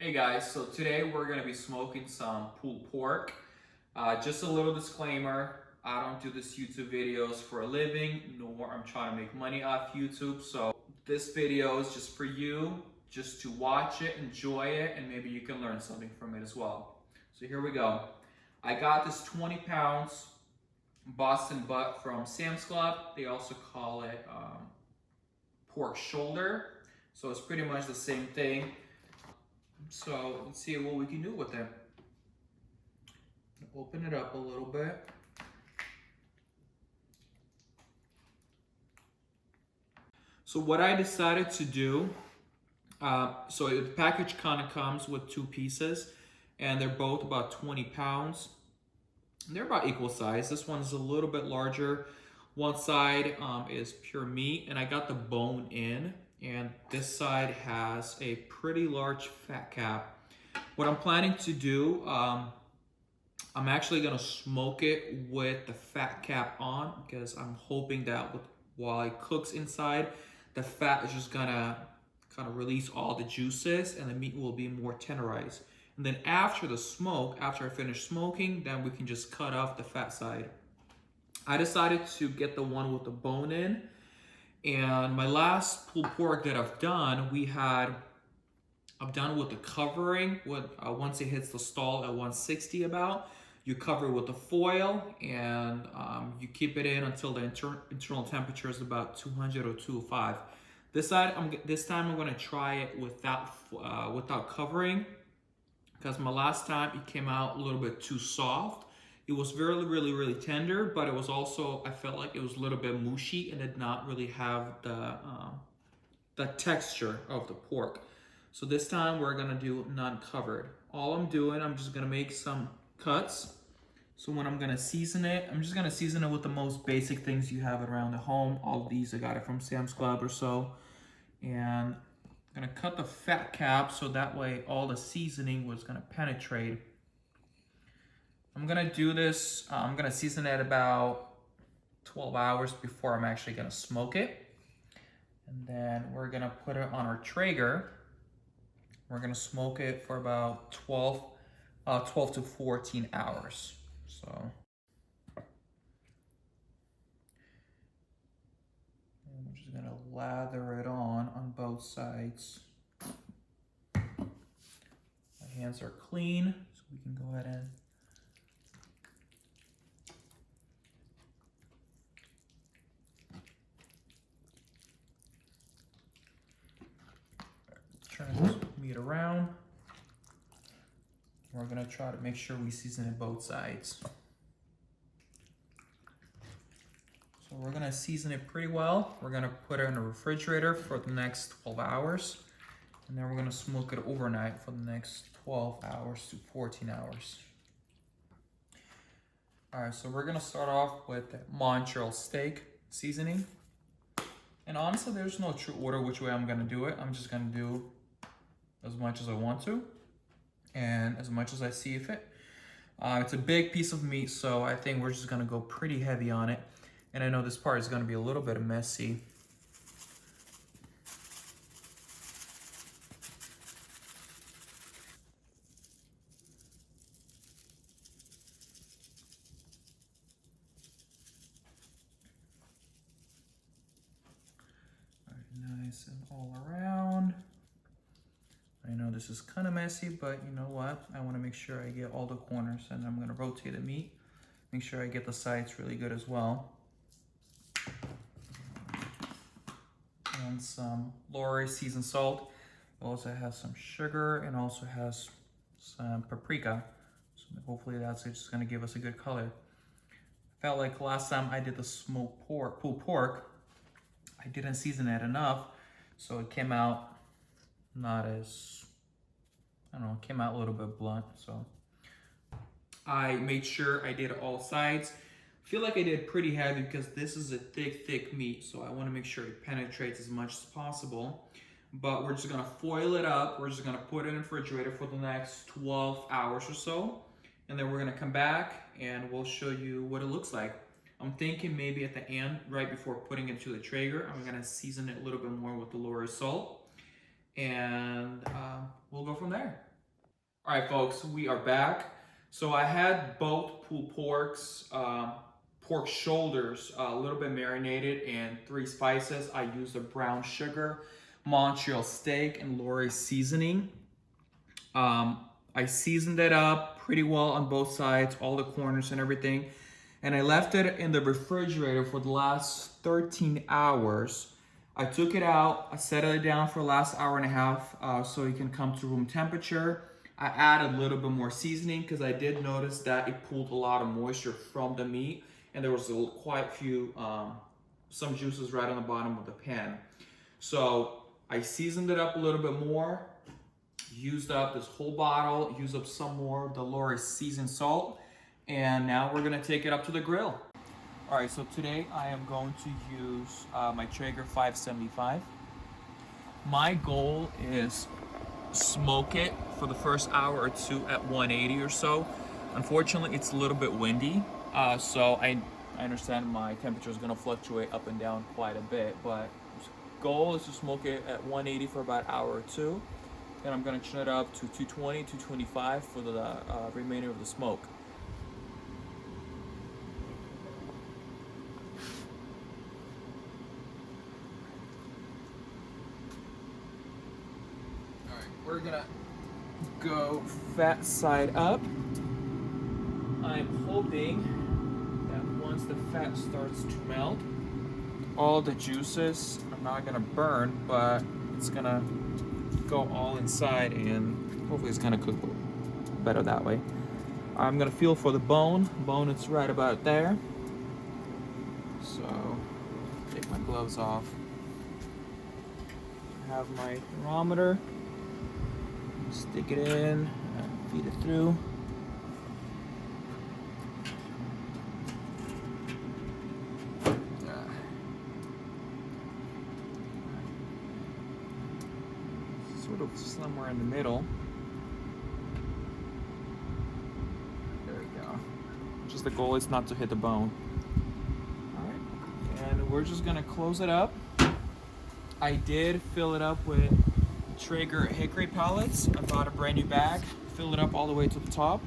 Hey guys, so today we're going to be smoking some pulled pork. Just a little disclaimer, I don't do this YouTube videos for a living, nor I'm trying to make money off YouTube. So this video is just for you, just to watch it, enjoy it, and maybe you can learn something from it as well. So here we go. I got this 20 pounds Boston butt from Sam's Club. They also call it pork shoulder. So it's pretty much the same thing. So let's see what we can do with it. Open it up a little bit. So what I decided to do, so the package kind of comes with two pieces and they're both about 20 pounds. They're about equal size. This one's a little bit larger. One side is pure meat and I got the bone in. And this side has a pretty large fat cap. What I'm planning to do, I'm actually gonna smoke it with the fat cap on because I'm hoping that while it cooks inside, the fat is just gonna kind of release all the juices and the meat will be more tenderized. And then after the smoke, after I finish smoking, then we can just cut off the fat side. I decided to get the one with the bone in. And my last pulled pork that I've done, I've done with the covering. Once it hits the stall at 160 about, you cover it with the foil and you keep it in until the internal temperature is about 200 or 205. This time I'm gonna try it without covering because my last time it came out a little bit too soft. It was really tender, but it was also, I felt like it was a little bit mushy and did not really have the texture of the pork. So this time we're gonna do non-covered. All I'm doing, I'm just gonna make some cuts. So when I'm gonna season it, I'm just gonna season it with the most basic things you have around the home. All of these, I got it from Sam's Club or so. And I'm gonna cut the fat cap so that way all the seasoning was gonna penetrate. I'm gonna do this, I'm gonna season it about 12 hours before I'm actually gonna smoke it. And then we're gonna put it on our Traeger. We're gonna smoke it for about 12 to 14 hours. So, and I'm just gonna lather it on both sides. My hands are clean, so we can go ahead and turn this meat around. We're gonna try to make sure we season it both sides. So we're gonna season it pretty well. We're gonna put it in the refrigerator for the next 12 hours. And then we're gonna smoke it overnight for the next 12 hours to 14 hours. All right, so we're gonna start off with the Montreal Steak seasoning. And honestly, there's no true order which way I'm gonna do it. I'm just gonna do as much as I want to and as much as I see fit. It's a big piece of meat, so I think we're just gonna go pretty heavy on it. And I know this part is gonna be a little bit messy. All right, nice and all around. I know this is kind of messy, but you know what? I want to make sure I get all the corners, and I'm going to rotate the meat. Make sure I get the sides really good as well. And some Lawry seasoned salt. It also has some sugar and also has some paprika. So hopefully that's just going to give us a good color. Felt like last time I did the smoked pulled pork, I didn't season it enough, so it came out not as, I don't know, it came out a little bit blunt. So I made sure I did all sides. I feel like I did pretty heavy because this is a thick meat, so I want to make sure it penetrates as much as possible. But we're just gonna foil it up. We're just gonna put it in the refrigerator for the next 12 hours or so. And then we're gonna come back and we'll show you what it looks like. I'm thinking maybe at the end, right before putting it to the Traeger, I'm gonna season it a little bit more with the Lawry salt. And we'll go from there. All right, folks, we are back. So I had both pulled porks, pork shoulders, a little bit marinated in 3 spices. I used the brown sugar, Montreal Steak, and Lawry seasoning. I seasoned it up pretty well on both sides, all the corners and everything. And I left it in the refrigerator for the last 13 hours. I took it out, I set it down for the last hour and a half so it can come to room temperature. I added a little bit more seasoning because I did notice that it pulled a lot of moisture from the meat, and there was quite a few, some juices right on the bottom of the pan. So I seasoned it up a little bit more, used up this whole bottle, used up some more of the Lawry seasoned salt, and now we're gonna take it up to the grill. All right, so today I am going to use my Traeger 575. My goal is smoke it for the first hour or two at 180 or so. Unfortunately, it's a little bit windy, so I understand my temperature is going to fluctuate up and down quite a bit, but goal is to smoke it at 180 for about an hour or two. Then I'm going to turn it up to 220, 225 for the remainder of the smoke. We're gonna go fat side up. I'm hoping that once the fat starts to melt, all the juices are not gonna burn, but it's gonna go all inside and hopefully it's gonna cook better that way. I'm gonna feel for the bone. Bone is right about there. So take my gloves off. I have my thermometer. Stick it in, feed it through. Sort of somewhere in the middle. There we go. Just the goal is not to hit the bone. Alright, and we're just gonna close it up. I did fill it up with Traeger Hickory pellets. I bought a brand new bag, filled it up all the way to the top.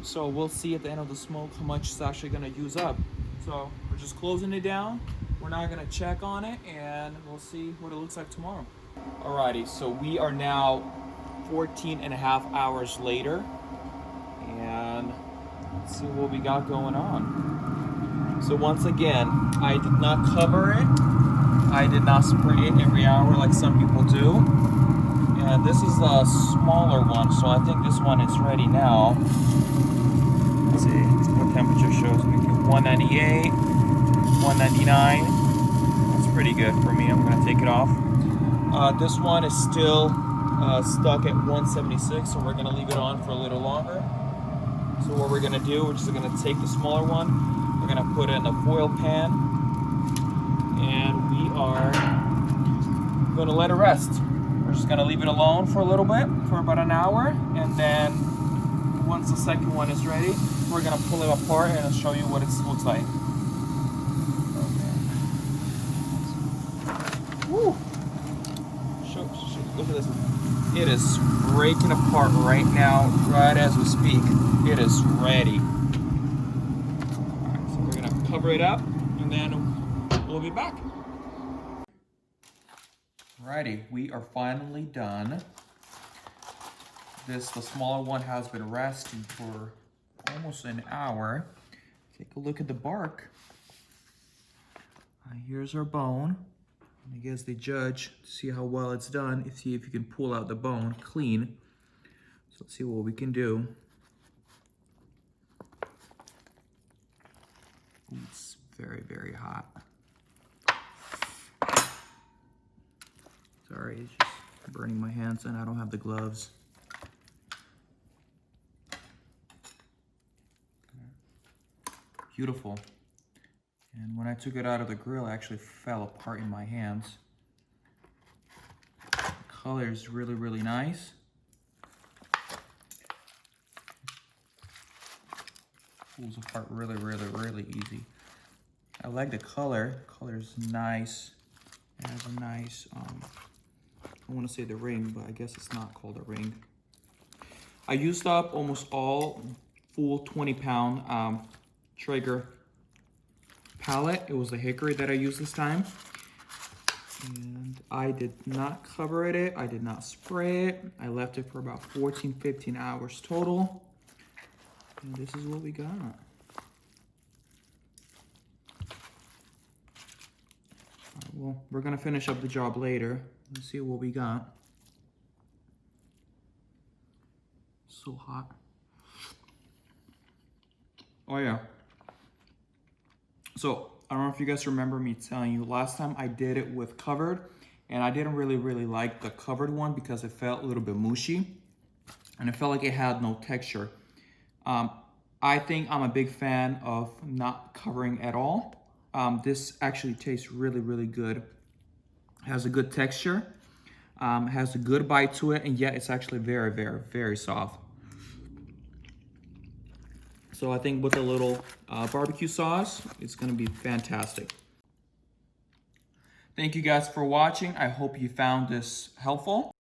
So we'll see at the end of the smoke how much it's actually gonna use up. So we're just closing it down. We're not gonna check on it, and we'll see what it looks like tomorrow. Alrighty, so we are now 14 and a half hours later, and let's see what we got going on. So once again, I did not cover it. I did not spray it every hour like some people do. And this is a smaller one, so I think this one is ready now. Let's see what temperature shows me. 198, 199. That's pretty good for me. I'm gonna take it off. This one is still stuck at 176, so we're gonna leave it on for a little longer. So what we're gonna do, we're just gonna take the smaller one, we're gonna put it in a foil pan, and we are gonna let it rest. We're just gonna leave it alone for a little bit, for about an hour, and then once the second one is ready, we're gonna pull it apart and I'll show you what it looks like. Woo! Look at this. It is breaking apart right now, right as we speak. It is ready. Alright, so we're gonna cover it up, and then we'll be back. Alrighty, we are finally done. The smaller one has been resting for almost an hour. Take a look at the bark. Here's our bone. I guess they judge to see how well it's done. See if you can pull out the bone clean. So let's see what we can do. It's very, very hot. Sorry, it's just burning my hands and I don't have the gloves. Beautiful. And when I took it out of the grill, it actually fell apart in my hands. The color is really, really nice. Pulls apart really, really, really easy. I like the color. The color is nice. It has a nice, I want to say the ring, but I guess it's not called a ring. I used up almost all full 20-pound Traeger pellet. It was the hickory that I used this time. And I did not cover it. I did not spray it. I left it for about 14, 15 hours total. And this is what we got. Well, we're gonna finish up the job later. Let's see what we got. So hot. Oh yeah. So I don't know if you guys remember me telling you last time I did it with covered, and I didn't really like the covered one because it felt a little bit mushy and it felt like it had no texture. I think I'm a big fan of not covering at all. This actually tastes really good. Has a good texture, has a good bite to it, and yet it's actually very soft. So I think with a little barbecue sauce, it's gonna be fantastic. Thank you guys for watching. I hope you found this helpful.